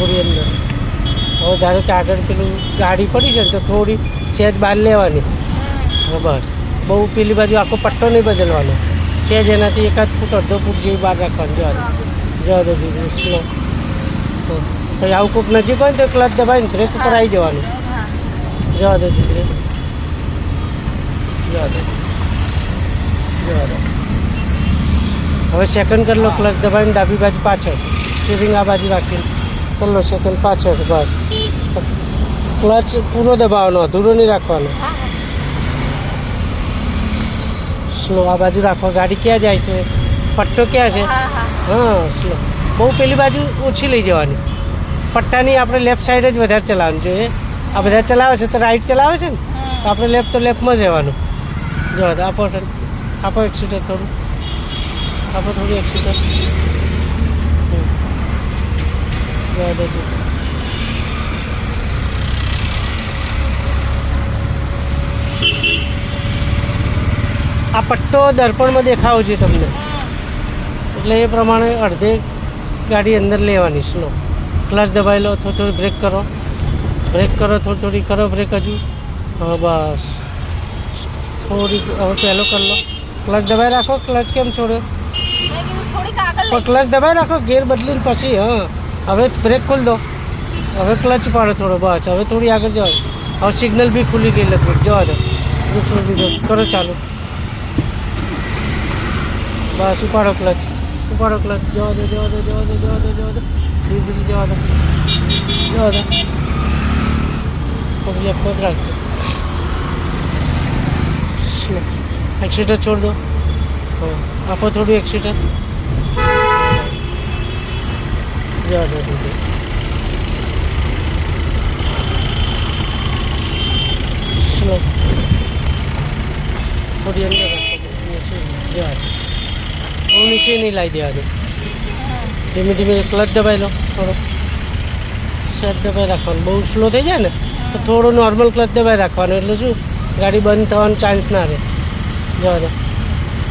થોડી અંદર. હવે ધારો કે આગળ પેલું ગાડી પડી છે ને તો થોડી સહેજ બહાર લેવાની. બસ બહુ પેલી બાજુ આખો પટ્ટો નહીં બદલવાનો, સહેજ એનાથી 1 ફૂટ અડધો ફૂટ જેવી બહાર રાખવાનું. જવા દો દીદી સ્લો. પછી આવું કોઈક નજીક હોય ને તો ક્લચ દબાવીને બ્રેક ઉપર આવી જવાનું. જવા દો દીકરી, જવા દો, જવા દો. હવે સેકન્ડ કરી લો, ક્લચ દબાવીને ડાબી બાજુ પાછળ, સ્ટીરિંગ આ બાજુ રાખીને કરી લો સેકન્ડ પાછળ. બસ ક્લચ પૂરો દબાવવાનો, અધૂરો નહીં રાખવાનો. સ્લો આ બાજુ રાખો. ગાડી ક્યાં જાય છે, પટ્ટો ક્યાં છે? હા સ્લો. બહુ પેલી બાજુ ઓછી લઈ જવાની. પટ્ટાની આપણે લેફ્ટ સાઈડ જ વધારે ચલાવવાનું જોઈએ. આ બધા ચલાવે છે તો રાઈટ ચલાવે છે ને, તો આપણે લેફ્ટ તો લેફ્ટમાં જ રહેવાનું. જો આપો આપો એક્સિટર થોડું, આપો થોડું એક્સિટર. આ પટ્ટો દર્પણમાં દેખાવો છે તમને, એટલે એ પ્રમાણે અડધે ગાડી અંદર લેવાની. સ્લો ક્લચ દબાવી લો, થોડી થોડી બ્રેક કરો, બ્રેક કરો, થોડી થોડી કરો બ્રેક હજુ. હા બસ થોડી. હવે પહેલો કરી લો, ક્લચ દબાવી રાખો. ક્લચ કેમ છોડ્યો? ક્લચ દબાવી રાખો, ગેર બદલીને પછી. હા હવે બ્રેક ખોલી દો. હવે ક્લચ પાડો થોડો. બસ હવે થોડી આગળ જાઓ. હવે સિગ્નલ બી ખુલી ગઈ લગભગ. જવા દો, છોડી દીધો. કરો ચાલુ. બસ ઉપાડો ક્લચ, ઉપાડો ક્લચ. જવા દો, જવા દો, જવા દો, જવા દો, જવા દો. ધીરે ધીરે જવા દો, જવા દો. થોડી લેફ્ટ રાખજો. એક્સિટર છોડ દો. આપો થોડું એક્સિટર. જવા દો દીદી. સ્લો થોડી અંદર રાખો. જવા દો, બહુ નીચે નહીં લાવી દેવાનું. ધીમે ધીમે ક્લચ દબાવી લો. થોડો સેટ દબાવી રાખવાનું. બહુ સ્લો થઈ જાય ને તો થોડો નોર્મલ ક્લચ દબાવી રાખવાનું, એટલે શું ગાડી બંધ થવાનો ચાન્સ ના રહે. જવા દો.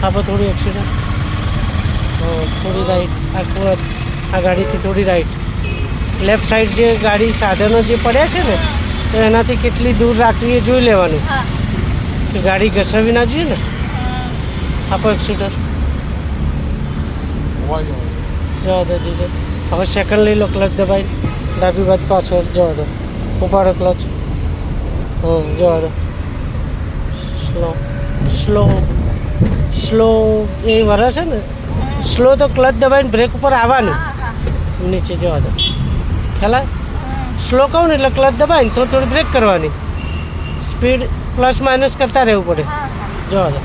આપો થોડું એક્સિડન્ટ. થોડી રાઈટ. આ ગાડીથી થોડી રાઈટ. લેફ્ટ સાઈડ જે ગાડી સાધનો જે પડ્યા છે ને, તો એનાથી કેટલી દૂર રાખવી એ જોઈ લેવાનું, કે ગાડી ઘસાવી ના જોઈએ ને. આપો એક્સિડન્ટ. જવા દો દીધો. હવે સેકન્ડ લઈ લો, ક્લચ દબાવી ડાબી બાજુ પાછળ. જવા દો, ઉપાડો ક્લચ. જવા દો. Slow slow slow. એ વરે છે ને સ્લો, તો ક્લચ દબાવીને બ્રેક ઉપર આવવાનું નીચે. જવા દો. ખ્યાલ? સ્લો કહું ને એટલે ક્લચ દબાવીને થોડી થોડી બ્રેક કરવાની. સ્પીડ પ્લસ માઇનસ કરતા રહેવું પડે. જવા દો.